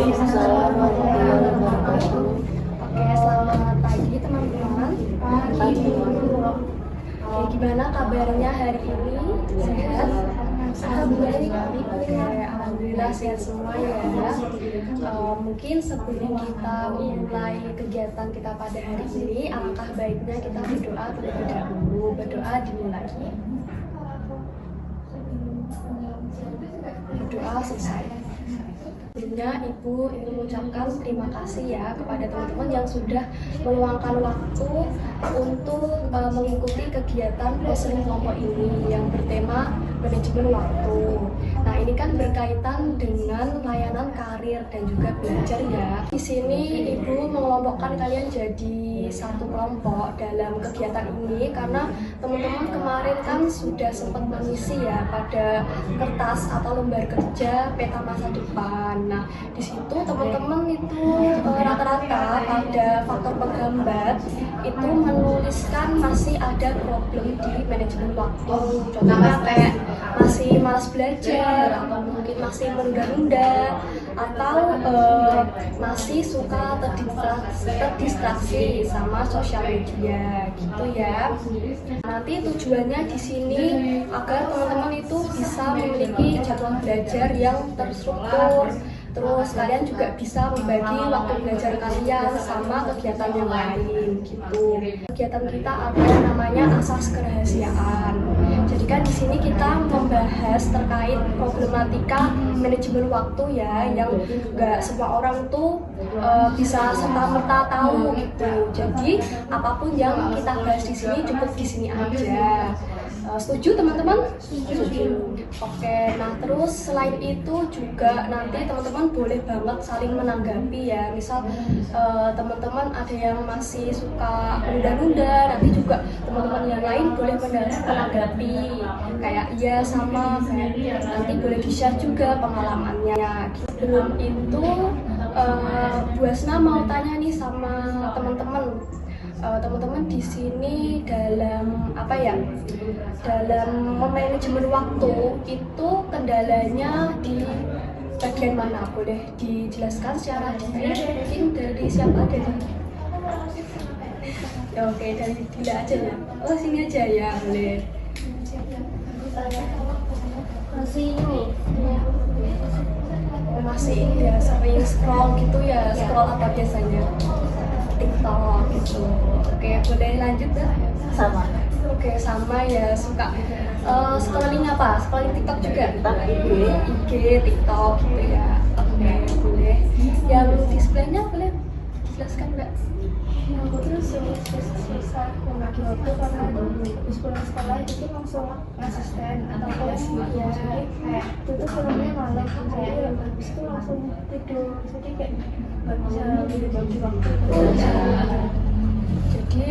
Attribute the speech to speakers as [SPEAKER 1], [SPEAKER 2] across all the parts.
[SPEAKER 1] Waalaikumsalam warahmatullahi wabarakatuh.
[SPEAKER 2] Oke, selamat pagi teman-teman. Pagi. Oke, gimana kabarnya hari ini? Sehat? Alhamdulillah sehat semua ya. Mungkin sebelum kita memulai kegiatan kita pada hari ini, alangkah baiknya kita berdoa terlebih dahulu. Berdoa dimulai. Berdoa selesai. Sebelumnya Ibu ingin mengucapkan terima kasih ya kepada teman-teman yang sudah meluangkan waktu untuk mengikuti kegiatan konseling kelompok ini yang bertema manajemen waktu. Nah, ini kan berkaitan dengan layanan karir dan juga belajar ya. Di sini Ibu mengelompokkan kalian jadi satu kelompok dalam kegiatan ini karena teman-teman kemarin kan sudah sempat mengisi ya pada kertas atau lembar kerja peta masa depan. Nah, di situ teman-teman itu rata-rata pada faktor penghambat itu menuliskan masih ada problem di manajemen waktu. Contohnya kayak masih malas belajar atau mungkin masih menunda-nunda atau masih suka terdistraksi sama sosial media gitu ya. Nanti tujuannya di sini agar teman-teman itu bisa memiliki jadwal belajar yang terstruktur. Terus kalian juga bisa membagi waktu belajar kalian sama kegiatan yang lain gitu. Kegiatan kita ada namanya asas kerahasiaan. Jadi kan di sini kita membahas terkait problematika manajemen waktu ya, yang nggak semua orang tuh bisa serta-merta tahu gitu. Jadi apapun yang kita bahas di sini cukup di sini aja. Setuju teman-teman? Setuju. Oke, nah terus selain itu juga nanti teman-teman boleh banget saling menanggapi ya. Misal teman-teman ada yang masih suka menunda-nunda, nanti juga teman-teman yang lain boleh menanggapi. Kayak iya sama, kayak nanti boleh di-share juga pengalamannya. Sebelum itu, Bu Asna mau tanya nih sama teman-teman. Teman-teman di sini dalam apa ya, dalam memanajemen waktu itu kendalanya di bagian mana? Boleh dijelaskan secara detail? Mungkin dari siapa? Dari oke, dari Dila aja ya. Oh, sini aja ya, boleh.
[SPEAKER 1] Masih ini.
[SPEAKER 2] Masih ya sering scroll gitu ya. Scroll apa biasanya? TikTok gitu. Oke, boleh lanjut ya?
[SPEAKER 1] Sama.
[SPEAKER 2] Oke, sama ya, suka scrolling apa? Scrolling TikTok juga? IG, TikTok gitu ya. Oke, boleh. Yang displaynya boleh jelaskan Mbak?
[SPEAKER 3] Aku tuh susah membagi waktu karena habis pulang sekolah itu langsung asisten atau kelas ya, kayak itu tuh filmnya malam, jadi habis itu langsung tidur, jadi kayak nggak bisa bagi waktu belajar.
[SPEAKER 2] Jadi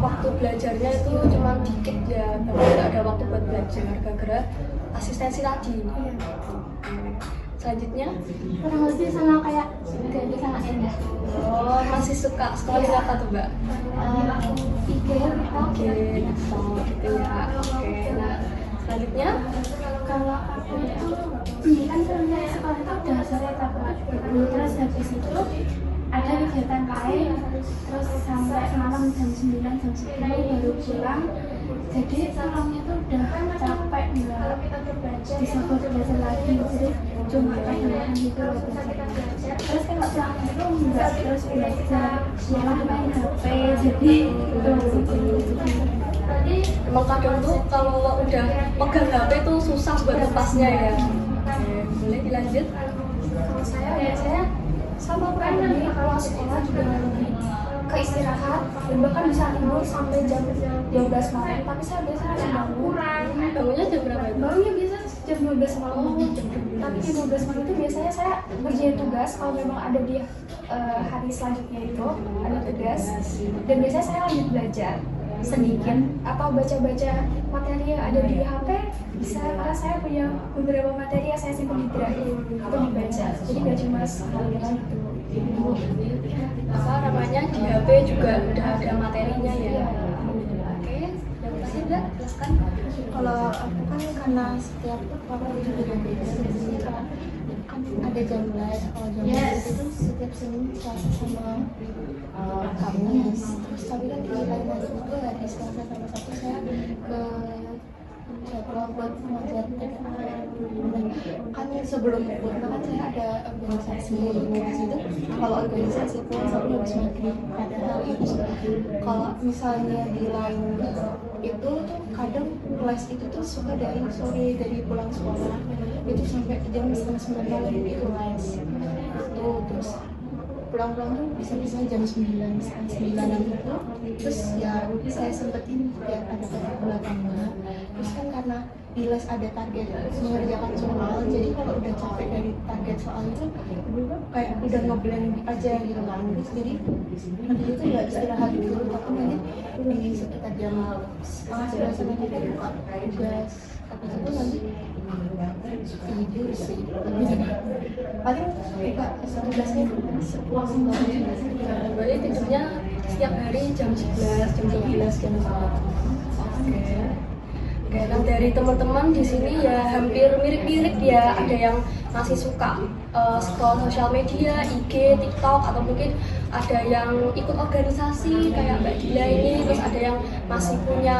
[SPEAKER 2] waktu belajarnya itu cuma dikit ya, tapi nggak ada waktu buat belajar gara-gara asistensi tadi. Selanjutnya
[SPEAKER 3] Kurang lebih sama kayak jadi sama Endah.
[SPEAKER 2] oh, masih suka scrolling apa tuh Mbak?
[SPEAKER 3] IG,
[SPEAKER 2] Oke, gitu ya. Oke, nah selanjutnya
[SPEAKER 3] kalau aku itu kan sebenarnya sekolah itu udah sore tapi terus habis itu ada kegiatan lain terus sampai malam jam 9 jam 10 baru pulang, jadi pulangnya tuh udah capek, nggak bisa buat belajar lagi, jadi cuma pegangan gitu loh belajar. Terus kalau pulang itu nggak terus belajar, malah main HP, jadi
[SPEAKER 2] emang kadang tuh kalau udah pegang HP tuh susah buat lepasnya ya. Oke, boleh dilanjut?
[SPEAKER 3] kalau saya biasanya sama kurang lebih kalau sekolah juga lebih ke istirahat dan bahkan bisa tidur sampai jam 12 malam, tapi saya biasanya harus bangun.
[SPEAKER 2] Bangunnya jam berapa itu?
[SPEAKER 3] Bangunnya biasa jam 12 malam, tapi jam 12 malam itu biasanya saya ngerjain tugas kalau memang ada di hari selanjutnya itu ada tugas, dan biasanya saya lanjut belajar sedikit atau baca-baca materi yang ada di HP bisa, karena saya punya beberapa materi yang saya simpan di drive itu dibaca, jadi nggak cuma sekali gitu.
[SPEAKER 2] Apa namanya, di HP juga udah ada materinya ya. Oke, yang terakhir juga silahkan.
[SPEAKER 3] Kalau aku kan karena setiap waktu itu beda-beda, jadi kan ada jam les. Kalau jam les itu setiap Senin, Selasa sama Kamis. Terus tapi kan di lain hari itu hari Selasa sama Sabtu saya ke jadwal buat mengajar TKA. Kan sebelum corona kan saya ada organisasi itu. Kalau organisasi pun sampai habis maghrib. Padahal itu kalau misalnya di lain itu tuh kadang les itu tuh suka dari sore, dari pulang sekolah itu sampai jam 8:30 malam itu les itu. Terus pulang-pulang tuh bisa-bisa jam 9:30 gitu. Terus ya saya sempetin biar ada kegiatan tambah. Terus kan karena di les ada target mengerjakan soal, jadi kalau udah capek dari target soal itu kayak udah ngeblend aja gitu kan. Terus jadi nanti itu ya istirahat dulu, tapi nanti di sekitar jam 10:30 sampai kita buka tugas. Tapi itu nanti tidur sih, paling buka tugasnya sepuasnya.
[SPEAKER 2] Berarti tidurnya setiap hari jam 11, jam 12, jam 1. Oke. Oke, nah dari teman-teman di sini ya hampir mirip-mirip ya. Ada yang masih suka scroll sosial media, IG, TikTok, atau mungkin ada yang ikut organisasi kayak Mbak Dia ini. Terus ada yang masih punya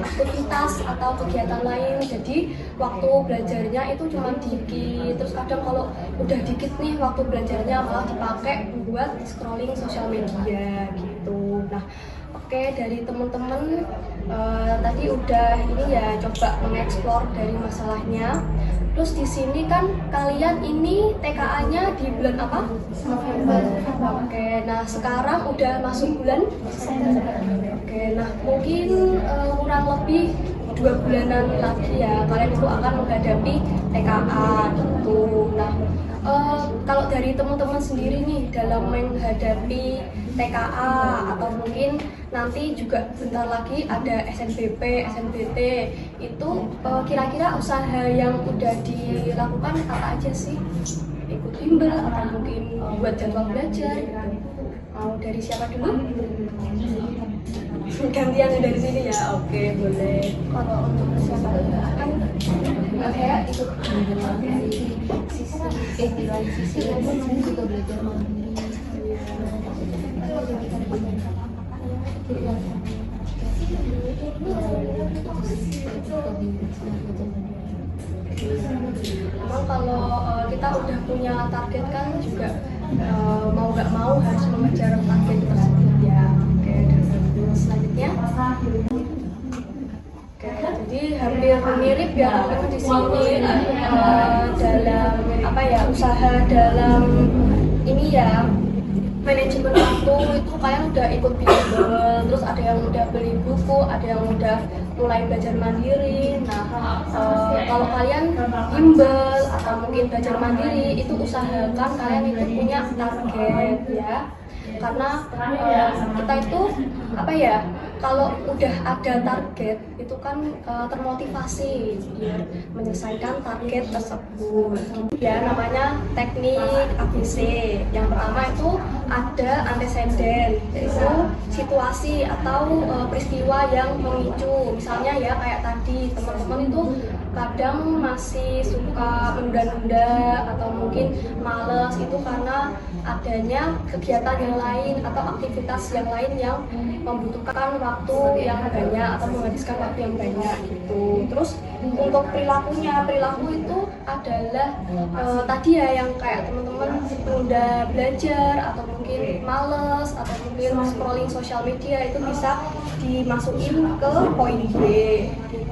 [SPEAKER 2] aktivitas atau kegiatan lain. Jadi waktu belajarnya itu cuma dikit. Terus kadang kalau udah dikit nih waktu belajarnya malah dipakai buat scrolling sosial media gitu. Nah, oke, dari teman-teman tadi udah ini ya coba mengeksplor dari masalahnya. Terus di sini kan kalian ini TKA-nya di bulan apa?
[SPEAKER 3] November.
[SPEAKER 2] Oke, nah sekarang udah masuk bulan Desember. Oke, nah mungkin kurang lebih 2 bulanan lagi ya kalian itu akan menghadapi TKA gitu. Nah, kalau dari teman-teman sendiri nih dalam menghadapi TKA atau mungkin nanti juga bentar lagi ada SNBP, SNBT itu kira-kira usaha yang udah dilakukan apa aja sih? Ikut bimbel atau mungkin buat jadwal belajar gitu. Mau dari siapa dulu? Gantian dari sini ya, oke boleh.
[SPEAKER 3] Kalau untuk persiapan kan saya ikut dari sisi di lain sisi itu saya juga belajar mandiri.
[SPEAKER 2] Memang kalau kita udah punya target kan juga mau nggak mau harus mengejar target tersebut ya. Oke, dan selanjutnya. Oke, jadi hampir mirip ya teman-teman di sini dalam apa ya usaha dalam ini ya manajemen waktu itu kalian udah ikut bimbel, terus ada yang udah beli buku, ada yang udah mulai belajar mandiri. Nah, kalau kalian bimbel atau mungkin belajar mandiri itu usahakan kalian itu punya target ya, karena kita itu apa ya kalau udah ada target itu kan termotivasi biar menyelesaikan target tersebut ya. Namanya teknik ABC. Yang pertama itu ada antecedent, yaitu situasi atau peristiwa yang memicu. Misalnya ya kayak tadi teman-teman itu kadang masih suka menunda-nunda atau mungkin males itu karena adanya kegiatan yang lain atau aktivitas yang lain yang membutuhkan waktu yang banyak atau menghabiskan waktu yang banyak gitu. Terus untuk perilaku itu adalah tadi ya yang kayak teman-teman menunda belajar atau mungkin males atau mungkin scrolling sosial media itu bisa dimasukin ke poin B.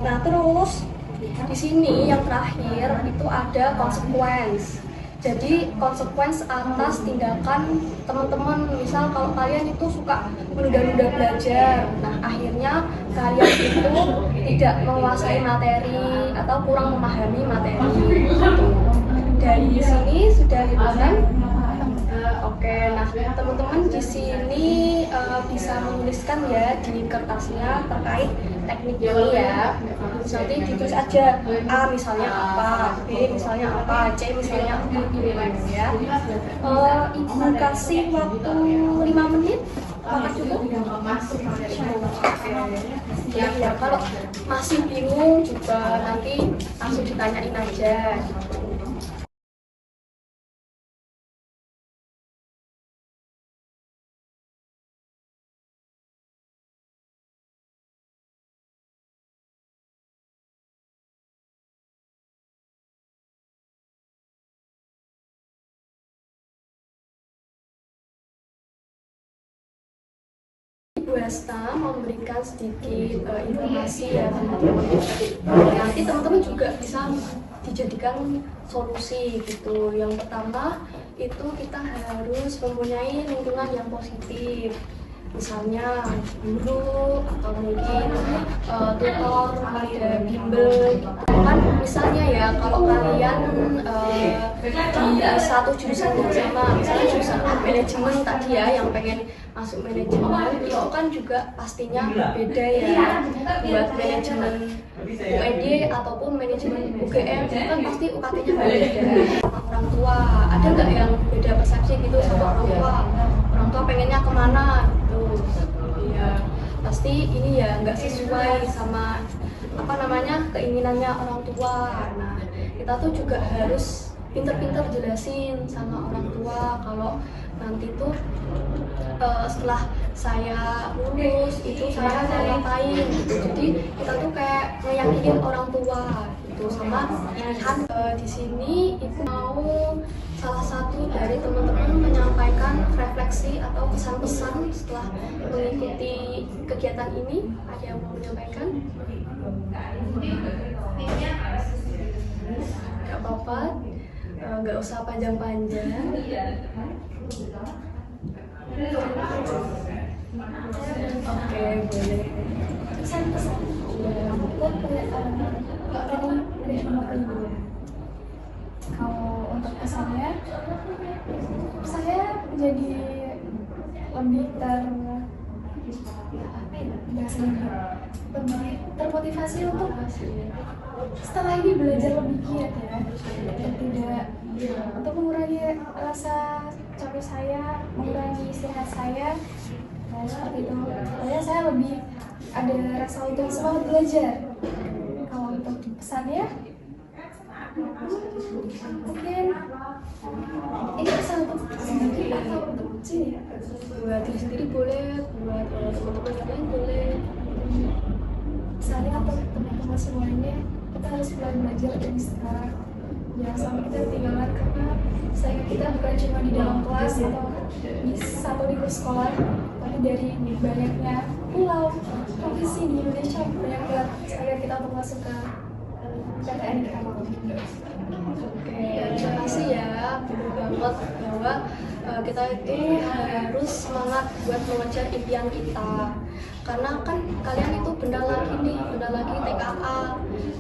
[SPEAKER 2] Nah, terus di sini yang terakhir itu ada konsekuensi. Jadi konsekuensi atas tindakan teman-teman, misal kalau kalian itu suka menunda-nunda belajar, nah akhirnya kalian itu tidak menguasai materi atau kurang memahami materi. Dari sini sudah dipaham? Oke, nah teman-teman di sini bisa menuliskan ya di kertasnya terkait teknik ini ya. Nanti ditulis aja A misalnya apa, B misalnya apa, C misalnya apa gitu ya. Ibu kasih waktu 5 menit apakah cukup? Ya, kalau masih bingung juga nanti langsung ditanyain aja. Bu Hasta mau memberikan sedikit informasi ya teman-teman. Nanti teman-teman juga bisa dijadikan solusi gitu. Yang pertama itu kita harus mempunyai lingkungan yang positif. Misalnya guru atau mungkin tutor, ada bimbel. Kan misalnya ya kalau kalian di satu jurusan yang sama, misalnya jurusan manajemen tadi ya, yang pengen masuk manajemen itu kan juga pastinya beda ya. Buat manajemen UND ataupun manajemen UGM itu kan pasti UKT-nya beda. Orang tua ada nggak yang beda persepsi gitu sama orang tua? Orang tua pengennya kemana gitu? Ya pasti ini ya nggak sesuai sama keinginannya orang tua. Nah kita tuh juga harus pinter-pinter jelasin sama orang tua kalau nanti tuh setelah saya lulus itu saya mau ngapain gitu. Jadi kita tuh kayak ngeyakinin orang tua gitu sama pilihan. Di sini ibu mau salah satu dari teman-teman menyampaikan refleksi atau pesan-pesan setelah mengikuti kegiatan ini. Ada yang mau menyampaikan? Gak apa-apa, gak usah panjang-panjang. Oke, boleh.
[SPEAKER 3] Pesan-pesan. Kalau untuk pesannya, saya jadi lebih lebih termotivasi untuk setelah ini belajar lebih giat ya, tidak untuk mengurangi rasa capek saya, mengurangi istirahat saya. Nah, seperti itu. Makanya saya lebih ada rasa untuk semangat belajar. Kalau untuk pesannya, mungkin ini pesan untuk sendiri atau untuk sini?
[SPEAKER 2] Buat diri sendiri boleh, buat teman-teman kalian boleh.
[SPEAKER 3] Pesannya untuk teman-teman semuanya, kita harus mulai belajar dari sekarang. Jangan sampai kita ketinggalan, karena saingan kita bukan cuma di dalam kelas atau di kursus sekolah, tapi dari banyaknya pulau, provinsi di Indonesia, banyak banget saingan kita untuk masuk ke PTN kita mau.
[SPEAKER 2] Oke, terima kasih ya. Benar banget bahwa kita itu harus semangat buat mengejar impian kita. Karena kan kalian itu bentar lagi nih, bentar lagi TKA,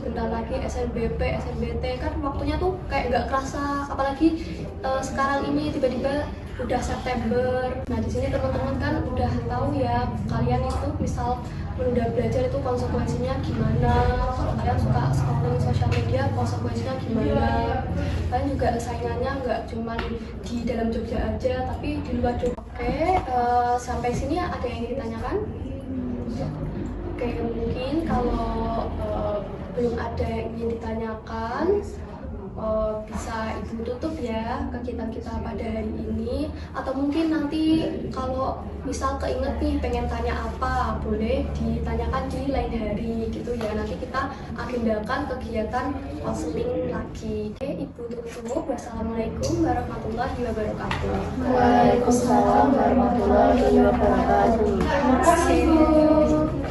[SPEAKER 2] bentar lagi SNBP, SNBT, kan waktunya tuh kayak nggak kerasa. Apalagi sekarang ini tiba-tiba udah September. Nah di sini teman-teman kan udah tahu ya, kalian itu misal menunda belajar itu konsekuensinya gimana. Kalau kalian suka scrolling sosial media, konsekuensinya gimana. Kalian juga saingannya nggak cuma di dalam Jogja aja, tapi di luar Jogja. Oke, sampai sini ada yang ditanyakan? Oke, mungkin kalau belum ada yang ingin ditanyakan, bisa ibu tutup ya kegiatan kita pada hari ini. Atau mungkin nanti kalau misal keinget nih pengen tanya apa, boleh ditanyakan di lain hari gitu ya. Nanti kita agendakan kegiatan konseling lagi. Oke, ibu tutup. Wassalamualaikum warahmatullahi wabarakatuh.
[SPEAKER 1] Waalaikumsalam warahmatullahi wabarakatuh.
[SPEAKER 3] Terima kasih, Bu.